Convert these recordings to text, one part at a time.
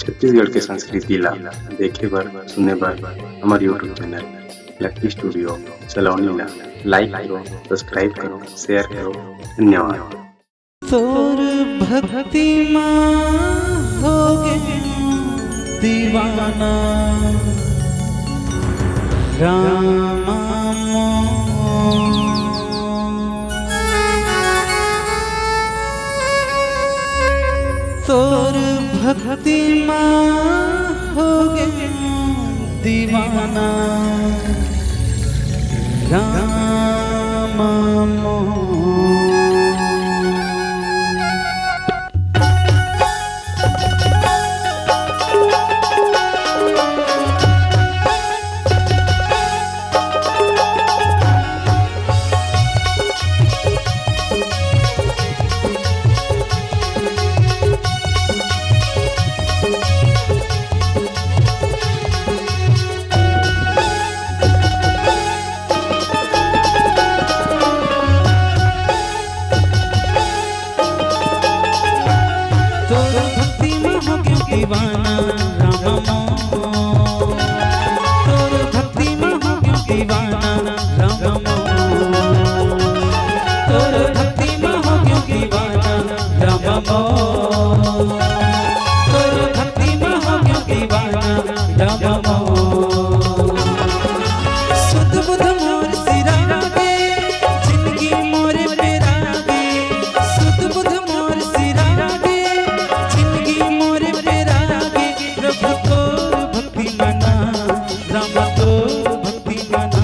छत्तीसगढ़ के संस्कृति ला देखे बर सुने बर हमार यूट्यूब चैनल लकी स्टूडियो सलोनी ला लाइक करो, सब्सक्राइब करो, शेयर करो। धन्यवाद। तोर भक्ति माँ हो गए दीवाना रामा तोर भक्ति माँ हो गए दीवाना रामा दीवाना रामा तोर भक्ति में हो क्यों दीवाना रामा तोर भक्ति में हो क्यों दीवाना रामा तोर भक्ति में हो क्यों दीवाना रामा सुध बुध मोर सिरागे जिंदगी मोरे पेरागे सुध बुध मोर सिरागे जिंदगी मोरे प्रभु तोर भक्ति मना राम तोर भक्ति मना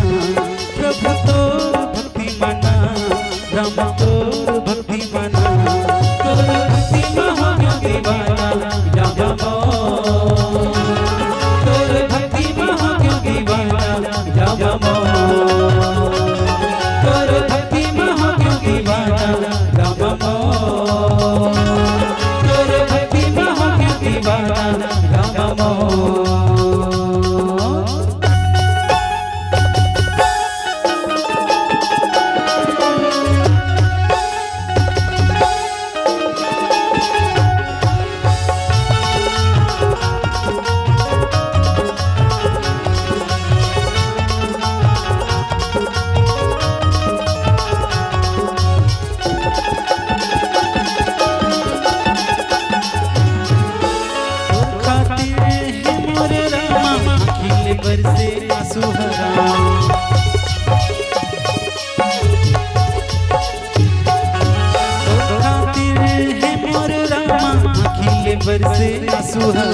प्रभु तोर भक्ति मना राम तोर भक्ति मना तोर भक्ति में हो गया दीवाना राम तोर भक्ति में हो गया दीवाना राम तोर भक्ति में हो गया दीवाना राम तोर भक्ति में हो गया दीवाना बरसे सुहरा खातिर है मोर रामा अखिले बरसे सुहरा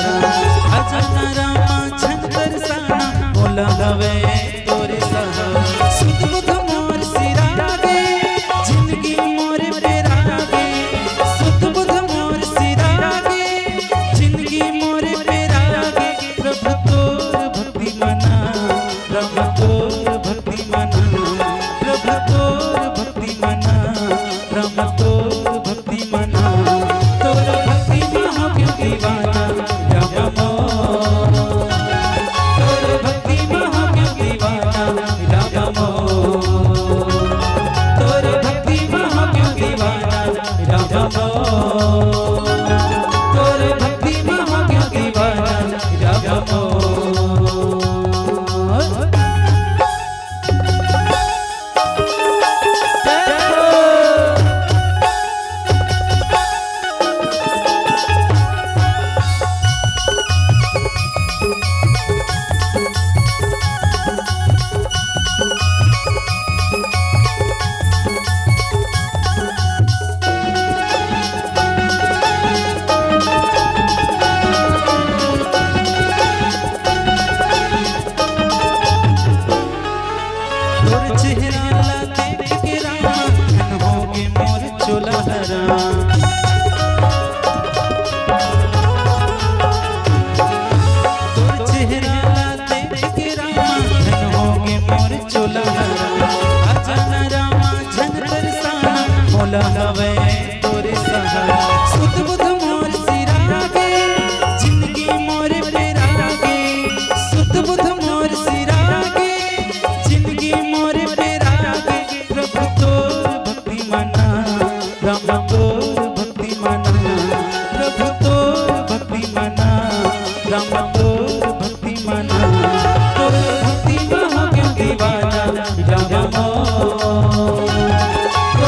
अजना रामा छंतर साना बोला हवे तोरे सहा सुध बुध मोर सिरागे जिंदगी मोरे पेरागे सुध बुध मोर सिरागे जिंदगी मोरे पेरागे प्रभु तोर भक्ति मना राम तोर भक्ति मना प्रभु तोर भक्ति मना राम तोर भक्ति मना तोर भक्ति में हो क्यों दीवाना राम तोर भक्ति में हो क्यों दीवाना राम तोर भक्ति में हो क्यों दीवाना राम तोर भक्ति में हो क्यों दीवाना राम चेहरा ला देख के रामा धन होगे मोर चोला हरा तोर चेहरा ला देख के रामा धन होगे मोर चोला हरा अजना रामा झन तरसाना मोला हवे तोरे सहारा सुध बुध मोर सिरागे जिंदगी मोरे पेरागे सुध बुध मोर सिरागे जिंदगी मोरे पेरागे प्रभु तोर भक्ति मना राम तोर भक्ति मना प्रभु तोर भक्ति मना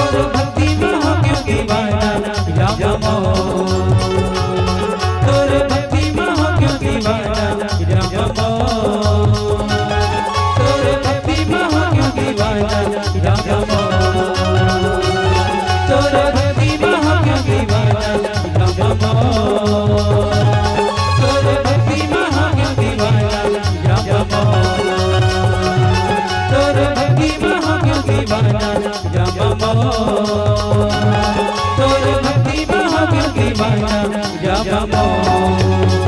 तोर भक्ति में हो क्यों दीवाना राम मोर, तोर भक्ति में हो क्यों दीवाना राम मोर, तोर भक्ति में हो क्यों दीवाना राम मोर, तोर भक्ति में हो क्यों दीवाना राम मोर, तोर भक्ति में हो क्यों दीवाना राम मोर, तोर भक्ति में हो क्यों दीवाना राम मोर, तोर भक्ति में हो क्यों दीवाना राम मोर।